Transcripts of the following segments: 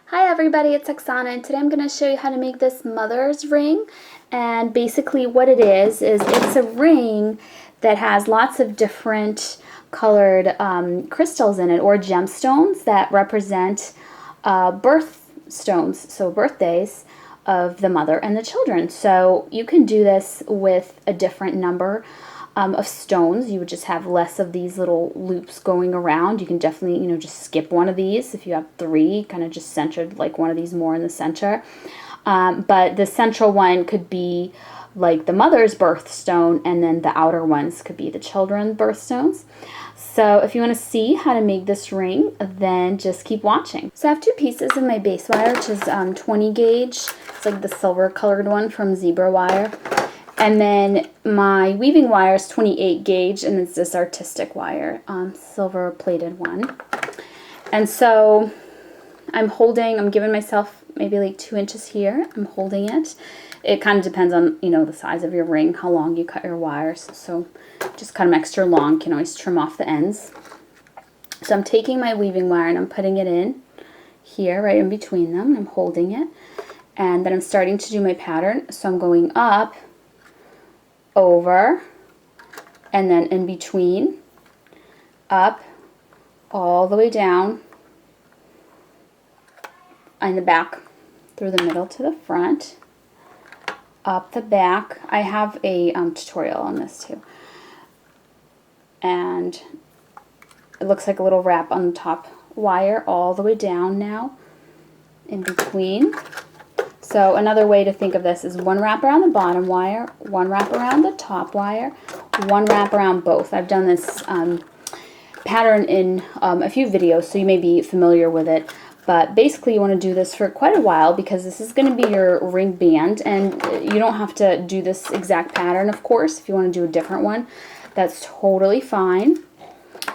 Hi everybody, it's Oksana, and today I'm going to show you how to make this mother's ring. And basically what it is it's a ring that has lots of different colored crystals in it, or gemstones that represent birthstones, so birthdays of the mother and the children. So you can do this with a different number of stones. You would just have less of these little loops going around. You can definitely, just skip one of these. If you have three, kind of just centered like one of these more in the center. But the central one could be like the mother's birthstone, and then the outer ones could be the children's birthstones. So if you want to see how to make this ring, then just keep watching. So I have two pieces of my base wire, which is 20 gauge. It's like the silver colored one from Zebra Wire. And then my weaving wire is 28 gauge, and it's this artistic wire, silver plated one. And so I'm giving myself maybe like 2 inches here. I'm holding it. It kind of depends on, the size of your ring, how long you cut your wires. So just cut them extra long. You can always trim off the ends. So I'm taking my weaving wire and I'm putting it in here, right in between them. I'm holding it. And then I'm starting to do my pattern. So I'm going up, over, and then in between, up, all the way down, in the back, through the middle to the front, up the back. I have a tutorial on this too. And it looks like a little wrap on the top wire all the way down now, in between. So another way to think of this is one wrap around the bottom wire, one wrap around the top wire, one wrap around both. I've done this pattern in a few videos, so you may be familiar with it. But basically you want to do this for quite a while, because this is going to be your ring band, and you don't have to do this exact pattern, of course. If you want to do a different one, that's totally fine.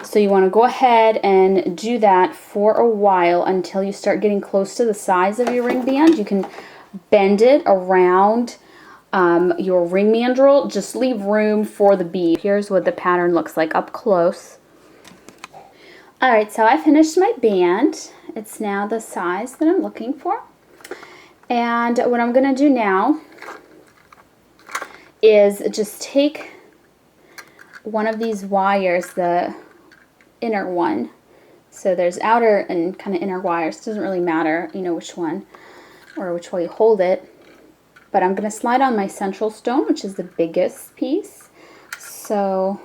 So you want to go ahead and do that for a while until you start getting close to the size of your ring band. You can bend it around your ring mandrel. Just leave room for the bead. Here's what the pattern looks like up close. Alright, so I finished my band. It's now the size that I'm looking for. And what I'm going to do now is just take one of these wires, the inner one. So there's outer and kind of inner wires. It doesn't really matter, which one or which way you hold it. But I'm going to slide on my central stone, which is the biggest piece. So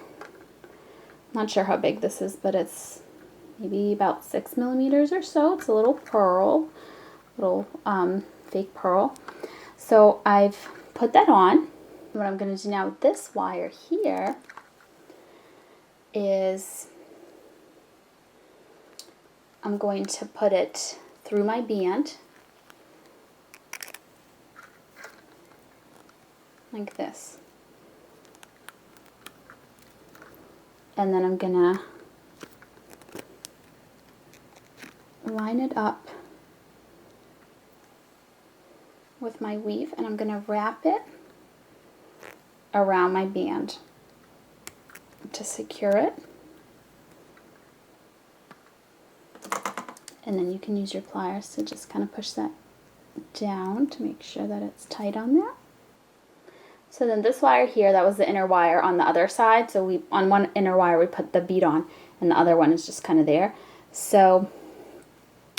I'm not sure how big this is, but it's maybe about 6 millimeters or so. It's a little pearl, little fake pearl. So I've put that on. What I'm going to do now with this wire here is I'm going to put it through my band like this. And then I'm going to line it up with my weave, and I'm going to wrap it around my band to secure it. And then you can use your pliers to just kind of push that down to make sure that it's tight on there. So then this wire here, that was the inner wire on the other side. So on one inner wire we put the bead on, and the other one is just kind of there. So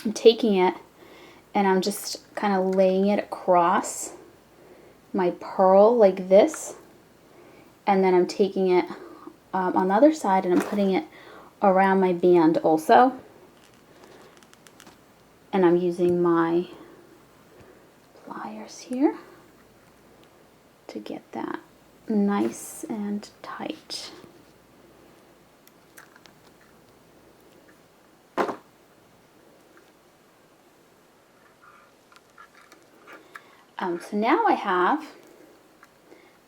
I'm taking it and I'm just kind of laying it across my pearl like this. And then I'm taking it on the other side and I'm putting it around my band also. And I'm using my pliers here to get that nice and tight. So now I have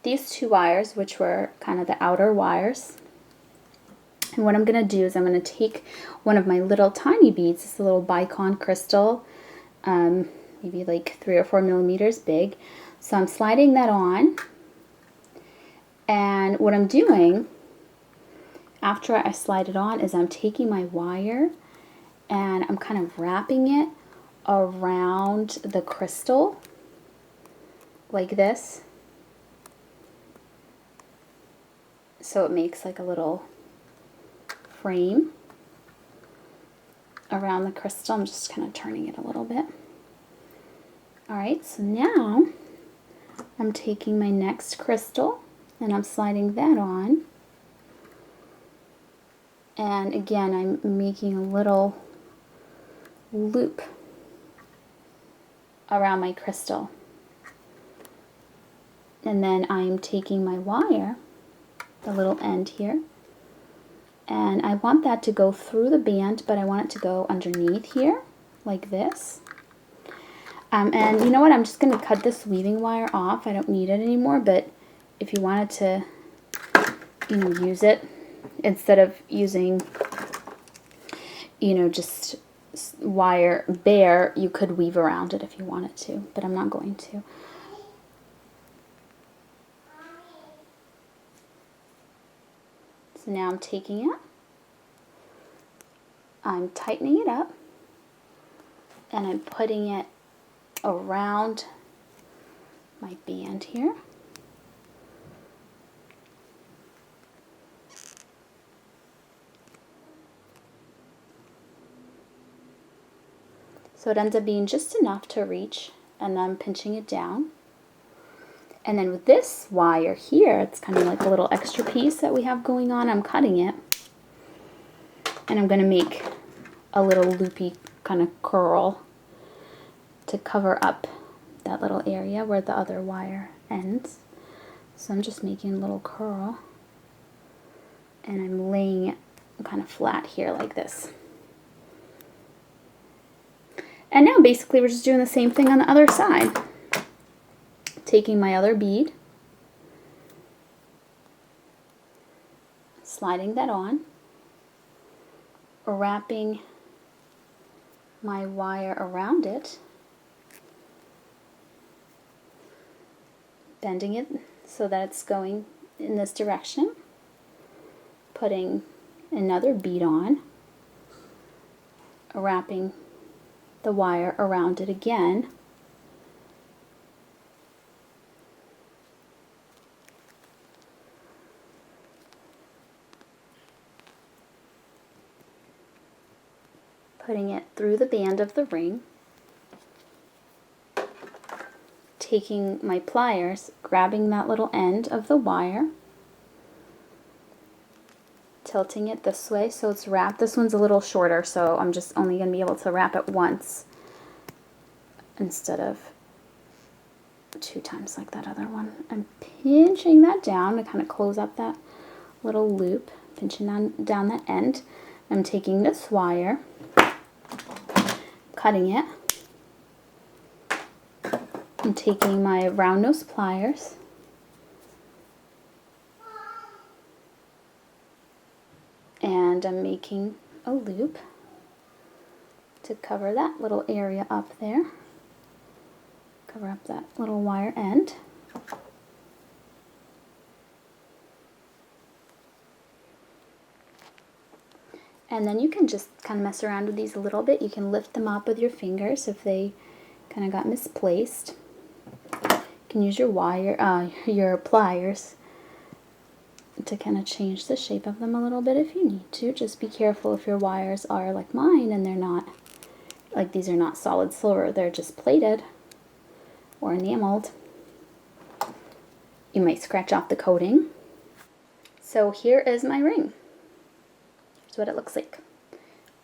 these two wires, which were kind of the outer wires. And what I'm going to do is I'm going to take one of my little tiny beads, this little bicon crystal, maybe like 3 or 4 millimeters big. So I'm sliding that on. And what I'm doing after I slide it on is I'm taking my wire and I'm kind of wrapping it around the crystal like this. So it makes like a little frame around the crystal. I'm just kind of turning it a little bit. All right, so now I'm taking my next crystal and I'm sliding that on. And again, I'm making a little loop around my crystal. And then I'm taking my wire, the little end here, and I want that to go through the band, but I want it to go underneath here, like this. And you know what, I'm just going to cut this weaving wire off. I don't need it anymore, but if you wanted to, you know, use it, instead of using, you know, just wire bare, you could weave around it if you wanted to, but I'm not going to. So now I'm taking it, I'm tightening it up, and I'm putting it around my band here. So it ends up being just enough to reach, and then I'm pinching it down. And then with this wire here, it's kind of like a little extra piece that we have going on. I'm cutting it, and I'm going to make a little loopy kind of curl to cover up that little area where the other wire ends. So I'm just making a little curl, and I'm laying it kind of flat here like this. And now basically we're just doing the same thing on the other side. Taking my other bead, sliding that on, wrapping my wire around it, bending it so that it's going in this direction, putting another bead on, wrapping the wire around it again, putting it through the band of the ring, taking my pliers, grabbing that little end of the wire, tilting it this way so it's wrapped. This one's a little shorter, so I'm just only going to be able to wrap it once instead of 2 times like that other one. I'm pinching that down to kind of close up that little loop, pinching down that end. I'm taking this wire, cutting it, I'm taking my round nose pliers, and I'm making a loop to cover that little area up there, cover up that little wire end. And then you can just kind of mess around with these a little bit. You can lift them up with your fingers if they kind of got misplaced. You can use your pliers to kind of change the shape of them a little bit if you need to. Just be careful if your wires are like mine and they're not, like these are not solid silver, they're just plated or enameled. You might scratch off the coating. So here is my ring. Here's what it looks like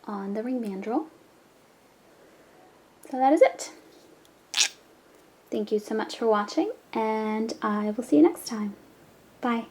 on the ring mandrel. So that is it. Thank you so much for watching, and I will see you next time. Bye.